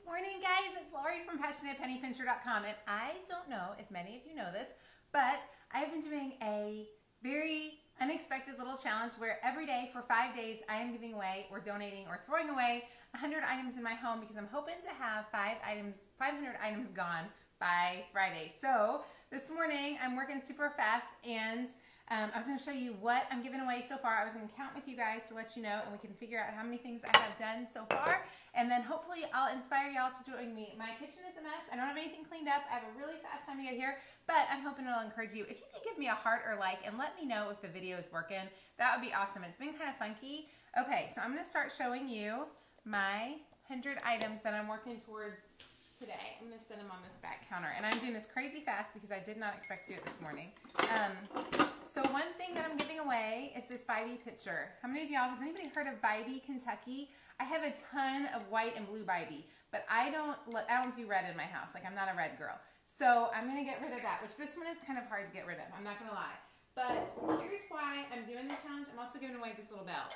Morning, guys. It's Lori from PassionatePennyPincher.com, and I don't know if many of you know this, but I've been doing a very unexpected little challenge where every day for 5 days I am giving away or donating or throwing away 100 items in my home because I'm hoping to have 500 items gone by Friday. So this morning I'm working super fast, and I was going to show you what I'm giving away so far. I was going to count with you guys to let you know, and we can figure out how many things I have done so far, and then hopefully I'll inspire y'all to join me. My kitchen is a mess. I don't have anything cleaned up. I have a really fast time to get here, but I'm hoping it'll encourage you. If you could give me a heart or like and let me know if the video is working, that would be awesome. It's been kind of funky. Okay, so I'm going to start showing you my 100 items that I'm working towards today. I'm going to set them on this back counter, and I'm doing this crazy fast because I did not expect to do it this morning. So one thing that I'm giving away is this Bybee pitcher. How many of y'all, has anybody heard of Bybee, Kentucky? I have a ton of white and blue Bybee, but I don't do red in my house. Like, I'm not a red girl. So I'm going to get rid of that, which this one is kind of hard to get rid of. I'm not going to lie. But here's why I'm doing the challenge. I'm also giving away this little bell.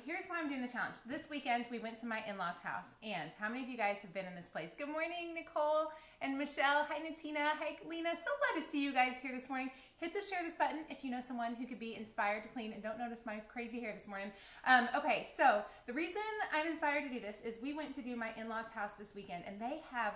Here's why I'm doing the challenge. This weekend, we went to my in-laws' house, and how many of you guys have been in this place? Good morning, Nicole and Michelle. Hi, Natina. Hi, Lena. So glad to see you guys here this morning. Hit the share this button if you know someone who could be inspired to clean and don't notice my crazy hair this morning. Okay, so the reason I'm inspired to do this is we went to do my in-laws' house this weekend, and they have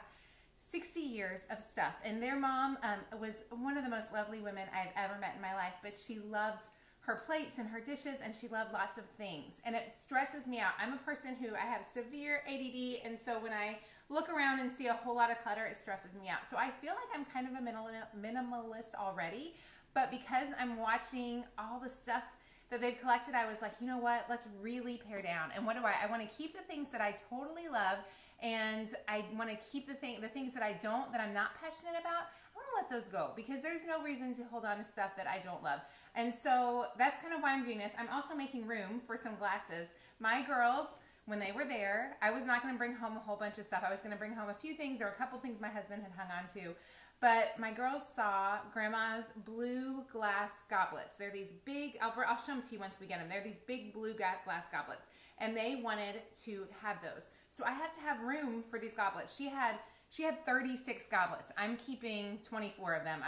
60 years of stuff, and their mom was one of the most lovely women I've ever met in my life, but she loved her plates and her dishes, and she loved lots of things, and it stresses me out. I'm a person who, I have severe ADD, and so when I look around and see a whole lot of clutter, it stresses me out. So I feel like I'm kind of a minimalist already, but because I'm watching all the stuff that they've collected, I was like, you know what, let's really pare down. And what do I want to keep the things that I totally love, and I want to keep the things that I don't, that I'm not passionate about. I want to let those go because there's no reason to hold on to stuff that I don't love. And so that's kind of why I'm doing this. I'm also making room for some glasses. My girls, when they were there, I was not going to bring home a whole bunch of stuff. I was going to bring home a few things. There were a couple things my husband had hung on to. But my girls saw Grandma's blue glass goblets. They're these big, I'll show them to you once we get them. They're these big blue glass goblets, and they wanted to have those. So I have to have room for these goblets. She had 36 goblets. I'm keeping 24 of them.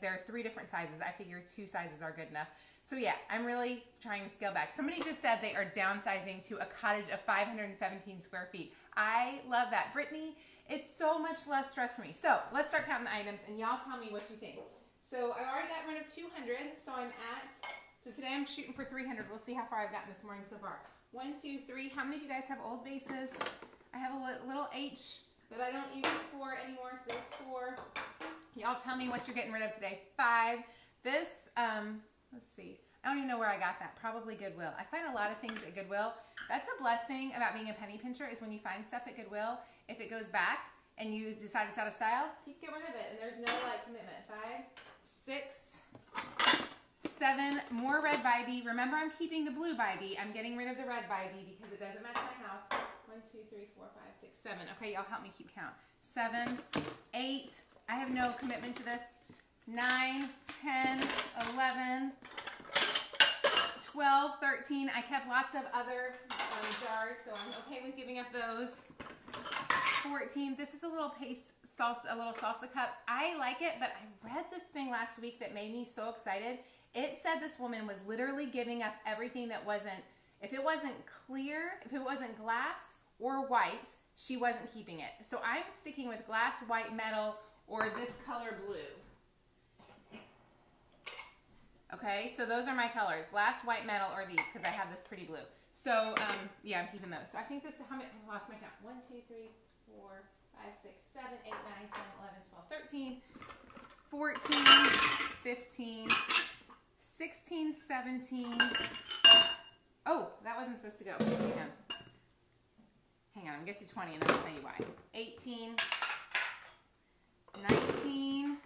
There are 3 different sizes. I figure 2 sizes are good enough. So yeah, I'm really trying to scale back. Somebody just said they are downsizing to a cottage of 517 square feet. I love that. Brittany, it's so much less stress for me. So let's start counting the items, and y'all tell me what you think. So I've already gotten rid of 200, so today I'm shooting for 300. We'll see how far I've gotten this morning so far. 1, 2, 3. How many of you guys have old vases? I have a little H that I don't use it for anymore, so there's 4. Y'all tell me what you're getting rid of today. 5. This, let's see. I don't even know where I got that. Probably Goodwill. I find a lot of things at Goodwill. That's a blessing about being a penny pincher, is when you find stuff at Goodwill, if it goes back and you decide it's out of style, you can get rid of it, and there's no commitment. 5, 6, 7. More red Bybee. Remember, I'm keeping the blue Bybee. I'm getting rid of the red Bybee because it doesn't match my house. 1, 2, 3, 4, 5, 6, 7. Okay, y'all help me keep count. 7, 8. I have no commitment to this. 9, 10, 11, 12, 13. I kept lots of other jars, so I'm okay with giving up those. 14. This is a little salsa cup. I like it, but I read this thing last week that made me so excited. It said this woman was literally giving up everything that wasn't, if it wasn't clear, if it wasn't glass or white, she wasn't keeping it. So I'm sticking with glass, white, metal, or this color blue. Okay, so those are my colors. Glass, white, metal, or these, because I have this pretty blue. So, yeah, I'm keeping those. So I think this is how many, I lost my count. 1, 2, 3, 4, 5, 6, 7, 8, 9, 10, 11, 12, 13, 14, 15, 16, 17. Oh, that wasn't supposed to go. Hang on, I'm going to get to 20 and then I'll tell you why. 18, 19,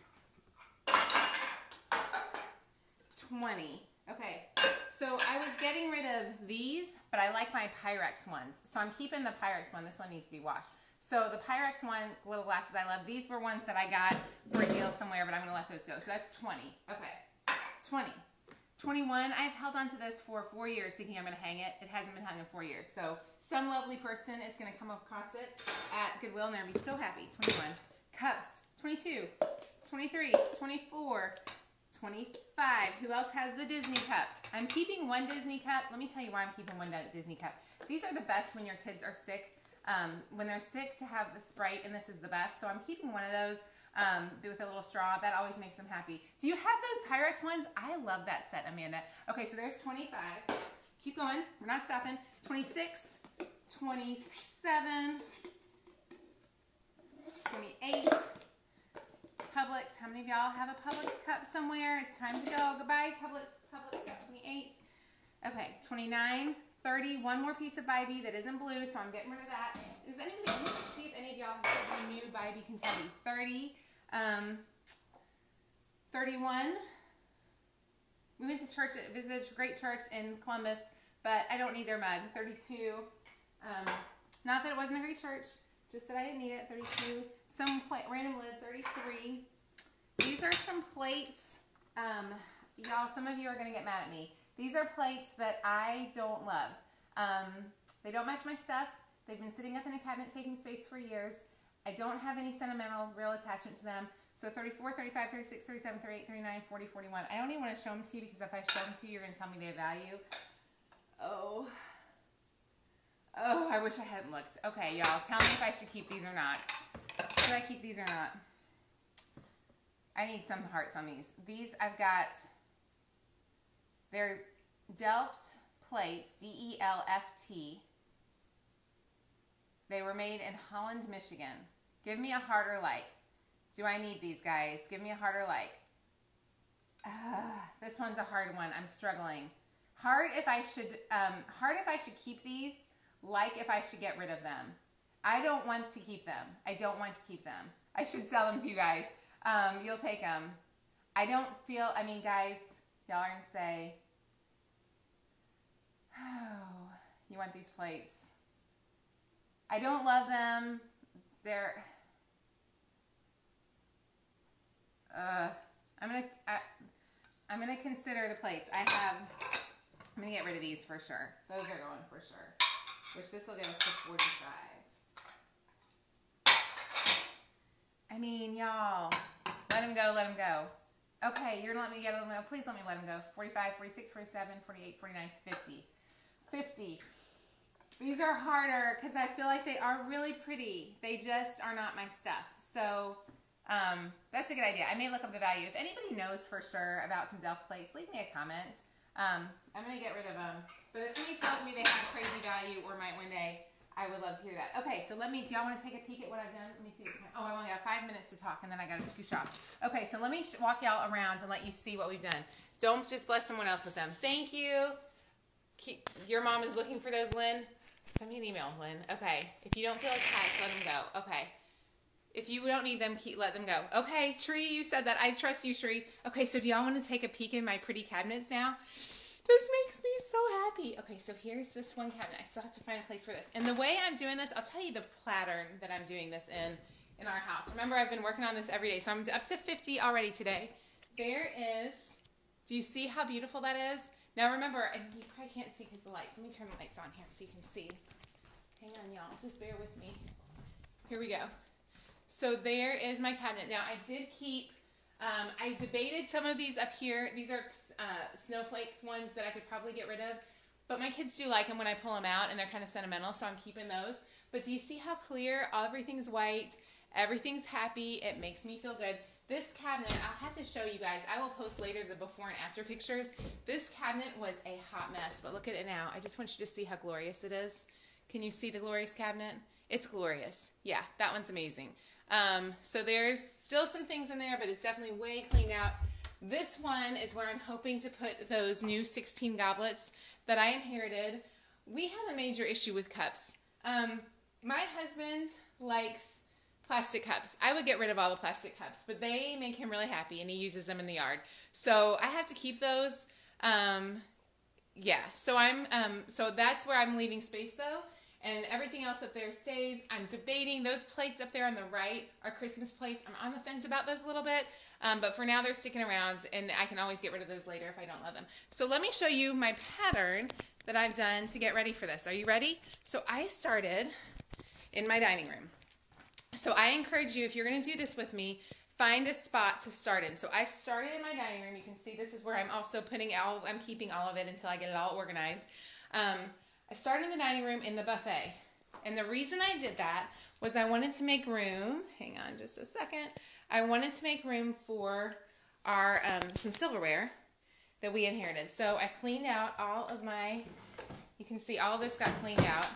20. Okay, so I was getting rid of these, but I like my Pyrex ones. So I'm keeping the Pyrex one. This one needs to be washed. So the Pyrex one, little glasses I love. These were ones that I got for a deal somewhere, but I'm going to let those go. So that's 20. Okay, 20. 21, I've held on to this for 4 years thinking I'm going to hang it. It hasn't been hung in 4 years. So some lovely person is going to come across it at Goodwill and they're going to be so happy. 21. Cups. 22. 23. 24. 25. Who else has the Disney cup? I'm keeping one Disney cup. Let me tell you why I'm keeping one Disney cup. These are the best when your kids are sick. When they're sick, to have the Sprite, and this is the best. So I'm keeping one of those with a little straw. That always makes them happy. Do you have those Pyrex ones? I love that set, Amanda. Okay, so there's 25. Keep going. We're not stopping. 26, 27, 28. Publix. How many of y'all have a Publix cup somewhere? It's time to go. Goodbye, Publix cup 28. Okay, 29, 30. One more piece of Bybee that isn't blue, so I'm getting rid of that. Does anybody, let me see if any of y'all have a new Bybee Kentucky. 30, 31. We went to church at Visage, great church in Columbus, but I don't need their mug. 32. Not that it wasn't a great church, just that I didn't need it. 32. Some random lid. 33. These are some plates. Y'all, some of you are going to get mad at me. These are plates that I don't love. They don't match my stuff. They've been sitting up in a cabinet taking space for years. I don't have any sentimental real attachment to them. So 34, 35, 36, 37, 38, 39, 40, 41. I don't even want to show them to you because if I show them to you, you're going to tell me they have value. Oh, I wish I hadn't looked. Okay, y'all, tell me if I should keep these or not. Should I keep these or not? I need some hearts on these. These I've got, they're Delft plates, D-E-L-F-T. They were made in Holland, Michigan. Give me a heart or like. Do I need these, guys? Give me a heart or like. This one's a hard one. I'm struggling. Heart if I should keep these, like if I should get rid of them. I don't want to keep them. I don't want to keep them. I should sell them to you guys. You'll take them. I don't feel, I mean, guys, y'all are going to say, oh, you want these plates. I don't love them. They're, I'm gonna consider the plates. I'm gonna get rid of these for sure. Those are going for sure. Which this will get us to 45. I mean, y'all, let him go, let him go. Okay, you're gonna let me get him go. Please let me let him go. 45, 46, 47, 48, 49, 50. 50. These are harder because I feel like they are really pretty. They just are not my stuff. So that's a good idea. I may look up the value. If anybody knows for sure about some Delft plates, leave me a comment. I'm going to get rid of them. But if somebody tells me they have crazy value or might one day, I would love to hear that. Okay, so do y'all want to take a peek at what I've done? Let me see. Oh, I've only got 5 minutes to talk, and then I got to scooch off. Okay, so let me walk y'all around and let you see what we've done. Don't just bless someone else with them. Thank you. Your mom is looking for those, Lynn. Send me an email, Lynn. Okay. If you don't feel attached, let them go. Okay. If you don't need them, let them go. Okay, Tree, you said that. I trust you, Tree. Okay, so do y'all want to take a peek in my pretty cabinets now? This makes me so happy. Okay, so here's this one cabinet. I still have to find a place for this. And the way I'm doing this, I'll tell you the pattern that I'm doing this in our house. Remember, I've been working on this every day, so I'm up to 50 already today. There is, do you see how beautiful that is? Now remember, and you probably can't see because the lights. Let me turn the lights on here so you can see. Hang on, y'all. Just bear with me. Here we go. So there is my cabinet. Now, I did keep, I debated some of these up here. These are snowflake ones that I could probably get rid of. But my kids do like them when I pull them out, and they're kind of sentimental, so I'm keeping those. But do you see how clear? Everything's white. Everything's happy. It makes me feel good. This cabinet, I'll have to show you guys. I will post later the before and after pictures. This cabinet was a hot mess, but look at it now. I just want you to see how glorious it is. Can you see the glorious cabinet? It's glorious. Yeah, that one's amazing. So there's still some things in there, but it's definitely way cleaned out. This one is where I'm hoping to put those new 16 goblets that I inherited. We have a major issue with cups. My husband likes plastic cups. I would get rid of all the plastic cups, but they make him really happy, and he uses them in the yard. So I have to keep those. Yeah, so so that's where I'm leaving space though. and everything else up there stays. I'm debating. Those plates up there on the right are Christmas plates. I'm on the fence about those a little bit, but for now they're sticking around, and I can always get rid of those later if I don't love them. So let me show you my pattern that I've done to get ready for this. Are you ready? So I started in my dining room. So I encourage you, if you're going to do this with me, find a spot to start in. So I started in my dining room. You can see this is where I'm also I'm keeping all of it until I get it all organized. I started in the dining room in the buffet. And the reason I did that was I wanted to make room. Hang on just a second. I wanted to make room for our some silverware that we inherited. So I cleaned out all of my, you can see all of this got cleaned out.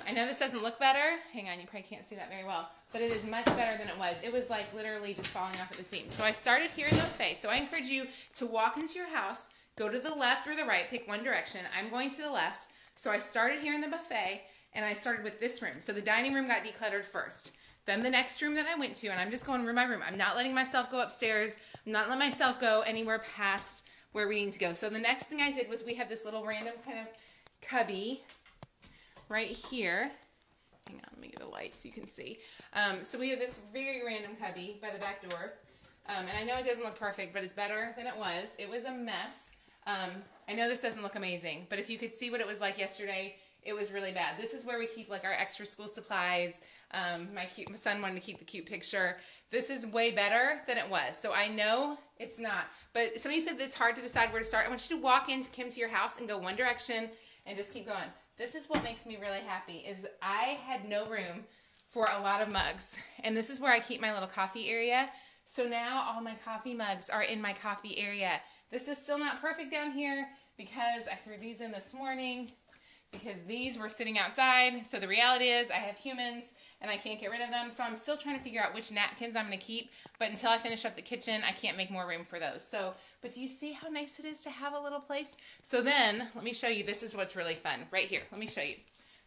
I know this doesn't look better. Hang on, you probably can't see that very well. But it is much better than it was. It was like literally just falling off at the seams. So I started here in the buffet. So I encourage you to walk into your house, go to the left or the right, pick one direction. I'm going to the left. So I started here in the buffet, and I started with this room. So the dining room got decluttered first. Then the next room that I went to, and I'm just going room by room. I'm not letting myself go upstairs. I'm not letting myself go anywhere past where we need to go. So the next thing I did was we have this little random kind of cubby right here. Hang on, let me get the light so you can see. So we have this very random cubby by the back door. And I know it doesn't look perfect, but it's better than it was. It was a mess. I know this doesn't look amazing, but if you could see what it was like yesterday, it was really bad. This is where we keep like our extra school supplies. My son wanted to keep the cute picture. This is way better than it was. So I know it's not, but somebody said that it's hard to decide where to start. I want you to walk in to your house and go one direction and just keep going. This is what makes me really happy is I had no room for a lot of mugs. And this is where I keep my little coffee area. So now all my coffee mugs are in my coffee area. This is still not perfect down here because I threw these in this morning because these were sitting outside. So the reality is I have humans and I can't get rid of them. So I'm still trying to figure out which napkins I'm going to keep. But until I finish up the kitchen, I can't make more room for those. So, but do you see how nice it is to have a little place? So then let me show you. This is what's really fun right here. Let me show you.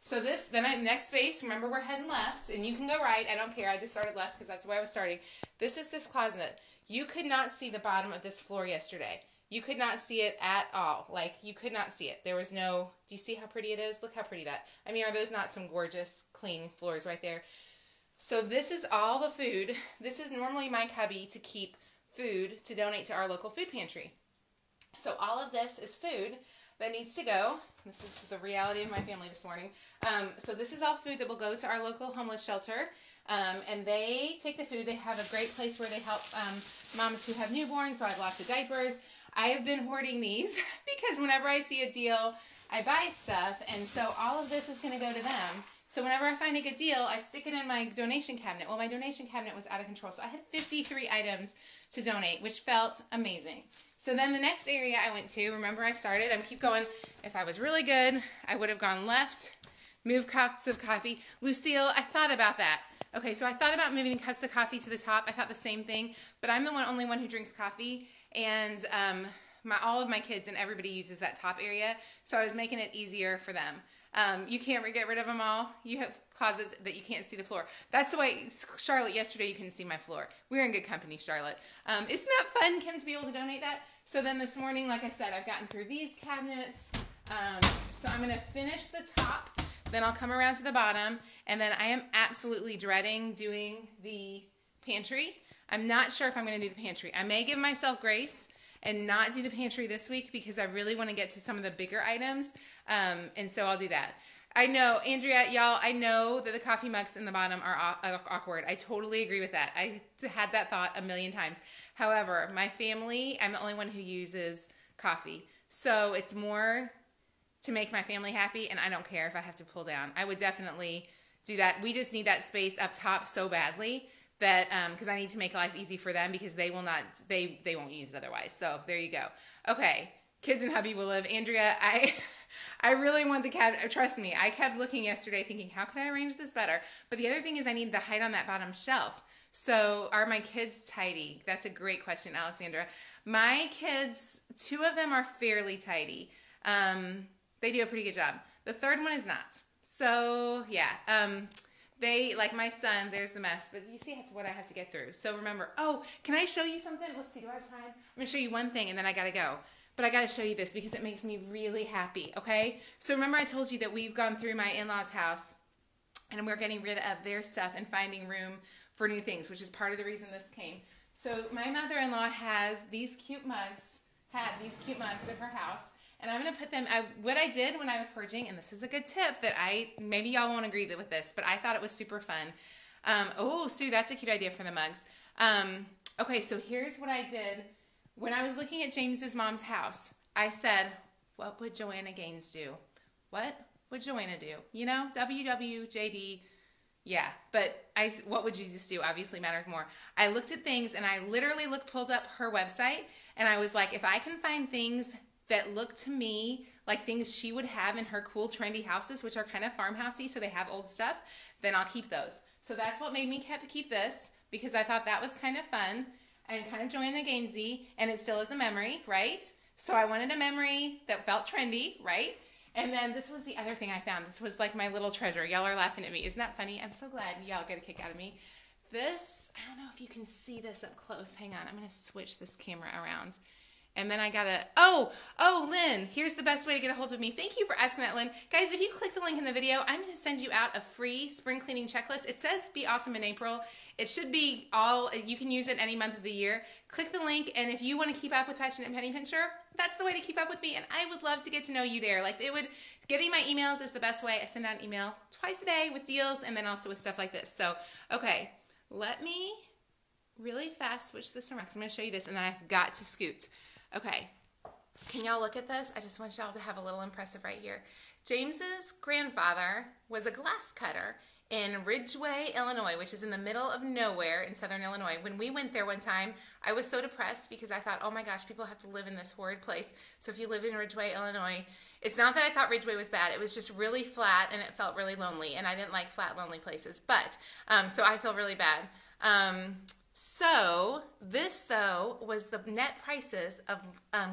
So this, then next space, remember we're heading left and you can go right. I don't care. I just started left because that's the way I was starting. This is this closet. You could not see the bottom of this floor yesterday. You could not see it at all. Like, you could not see it. There was no, do you see how pretty it is? Look how pretty that. I mean, are those not some gorgeous, clean floors right there? So this is all the food. This is normally my cubby to keep food to donate to our local food pantry. So all of this is food that needs to go. This is the reality of my family this morning. So this is all food that will go to our local homeless shelter. And they take the food. They have a great place where they help moms who have newborns, so I have lots of diapers. I have been hoarding these because whenever I see a deal, I buy stuff, and so all of this is going to go to them. So whenever I find a good deal, I stick it in my donation cabinet. Well, my donation cabinet was out of control, so I had 53 items to donate, which felt amazing. So then the next area I went to, remember I started, I'm keep going. If I was really good, I would have gone left, move cups of coffee. Lucille, I thought about that. Okay, so I thought about moving the cups of coffee to the top. I thought the same thing, but I'm the only one who drinks coffee, and all of my kids and everybody uses that top area, so I was making it easier for them. You can't get rid of them all. You have closets that you can't see the floor. That's the way, Charlotte, yesterday you couldn't see my floor. We're in good company, Charlotte. Isn't that fun, Kim, to be able to donate that? So then this morning, like I said, I've gotten through these cabinets. So I'm going to finish the top. Then I'll come around to the bottom, and then I am absolutely dreading doing the pantry. I'm not sure if I'm going to do the pantry. I may give myself grace and not do the pantry this week because I really want to get to some of the bigger items, and so I'll do that. I know, Andrea, y'all, I know that the coffee mugs in the bottom are awkward. I totally agree with that. I had that thought a million times. However, my family, I'm the only one who uses coffee, so it's more to make my family happy, and I don't care if I have to pull down. I would definitely do that. We just need that space up top so badly that because I need to make life easy for them because they will not, they won't use it otherwise. So there you go. Okay, kids and hubby will live. Andrea, I really want the cabinet. Trust me, I kept looking yesterday thinking, how can I arrange this better? But the other thing is I need the height on that bottom shelf. So are my kids tidy? That's a great question, Alexandra. My kids, 2 of them are fairly tidy. They do a pretty good job. The third one is not. So yeah, they, like my son, there's the mess, but you see what I have to get through. So remember, oh, can I show you something? Let's see, do I have time? I'm gonna show you one thing and then I gotta go. but I got to show you this because it makes me really happy, okay? So remember I told you that we've gone through my in-laws' house and we're getting rid of their stuff and finding room for new things, which is part of the reason this came. So my mother-in-law has these cute mugs, had these cute mugs at her house, and I'm going to put them, what I did when I was purging, and this is a good tip that maybe y'all won't agree with this, but I thought it was super fun. Oh, Sue, that's a cute idea for the mugs. Okay, so here's what I did. When I was looking at James's mom's house, I said, what would Joanna Gaines do? What would Joanna do? You know, WWJD. Yeah, but what would Jesus do? Obviously matters more. I looked at things and I literally pulled up her website and I was like, if I can find things that look to me like things she would have in her cool trendy houses, which are kind of farmhousey, so they have old stuff, then I'll keep those. So that's what made me keep this, because I thought that was kind of fun and kind of Joanna Gainesy, and it still is a memory, right? So I wanted a memory that felt trendy, right? And then this was the other thing I found. This was like my little treasure. Y'all are laughing at me. Isn't that funny? I'm so glad y'all get a kick out of me. This, I don't know if you can see this up close. Hang on, I'm going to switch this camera around. And then I gotta, oh, Lynn, here's the best way to get a hold of me. Thank you for asking that, Lynn. Guys, if you click the link in the video, I'm gonna send you out a free spring cleaning checklist. It says be awesome in April. It should be you can use it any month of the year. Click the link, and if you wanna keep up with Passionate Penny Pincher, that's the way to keep up with me, and I would love to get to know you there. Getting my emails is the best way. I send out an email twice a day with deals, and then also with stuff like this. So, okay, let me really fast switch this around, because I'm gonna show you this, and then I've got to scoot. Okay, can y'all look at this? I just want y'all to have a little impressive right here. James's grandfather was a glass cutter in Ridgway, Illinois, which is in the middle of nowhere in southern Illinois. When we went there one time, I was so depressed because I thought, oh my gosh, people have to live in this horrid place. So if you live in Ridgway, Illinois, it's not that I thought Ridgway was bad. It was just really flat and it felt really lonely, and I didn't like flat, lonely places. But, so I feel really bad. So this, though, was the net prices of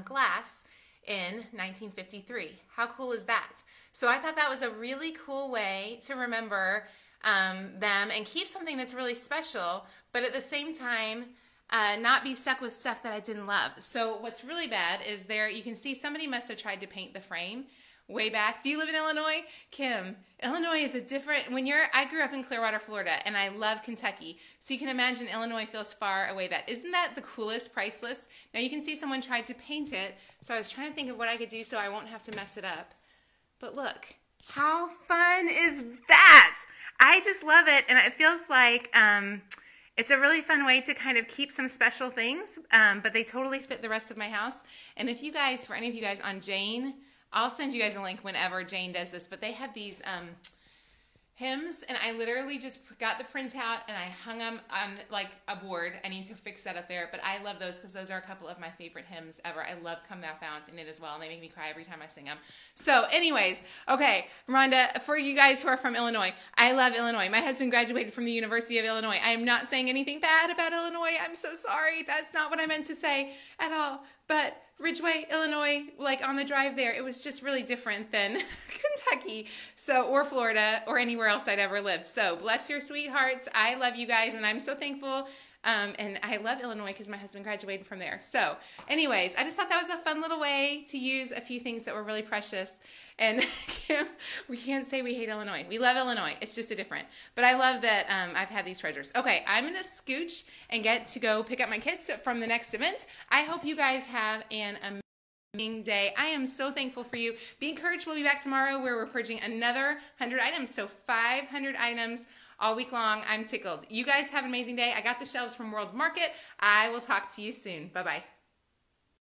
glass in 1953. How cool is that? So I thought that was a really cool way to remember them and keep something that's really special, but at the same time, not be stuck with stuff that I didn't love. So what's really bad is you can see somebody must have tried to paint the frame way back. Do you live in Illinois? Kim, Illinois is I grew up in Clearwater, Florida, and I love Kentucky. So you can imagine Illinois feels far away. Isn't that the coolest, priceless? Now you can see someone tried to paint it, so I was trying to think of what I could do so I won't have to mess it up. But look, how fun is that? I just love it, and it feels like it's a really fun way to kind of keep some special things, but they totally fit the rest of my house. And if you guys, for any of you guys on Jane, I'll send you guys a link whenever Jane does this, but they have these hymns, and I literally just got the printout and I hung them on like a board. I need to fix that up there, but I love those because those are a couple of my favorite hymns ever. I love Come Thou Fount in it as well, and they make me cry every time I sing them. So anyways, okay, Rhonda, for you guys who are from Illinois, I love Illinois. My husband graduated from the University of Illinois. I am not saying anything bad about Illinois. I'm so sorry. That's not what I meant to say at all, but Ridgway, Illinois, like on the drive there, it was just really different than Kentucky, or Florida, or anywhere else I'd ever lived. So bless your sweethearts. I love you guys, and I'm so thankful. And I love Illinois because my husband graduated from there. So anyways, I just thought that was a fun little way to use a few things that were really precious. And Kim, we can't say we hate Illinois. We love Illinois. It's just a different. But I love that I've had these treasures. Okay, I'm going to scooch and get to go pick up my kids from the next event. I hope you guys have an amazing day. I am so thankful for you. Be encouraged. We'll be back tomorrow where we're purging another 100 items. So 500 items all week long. I'm tickled. You guys have an amazing day. I got the shelves from World Market. I will talk to you soon. Bye-bye.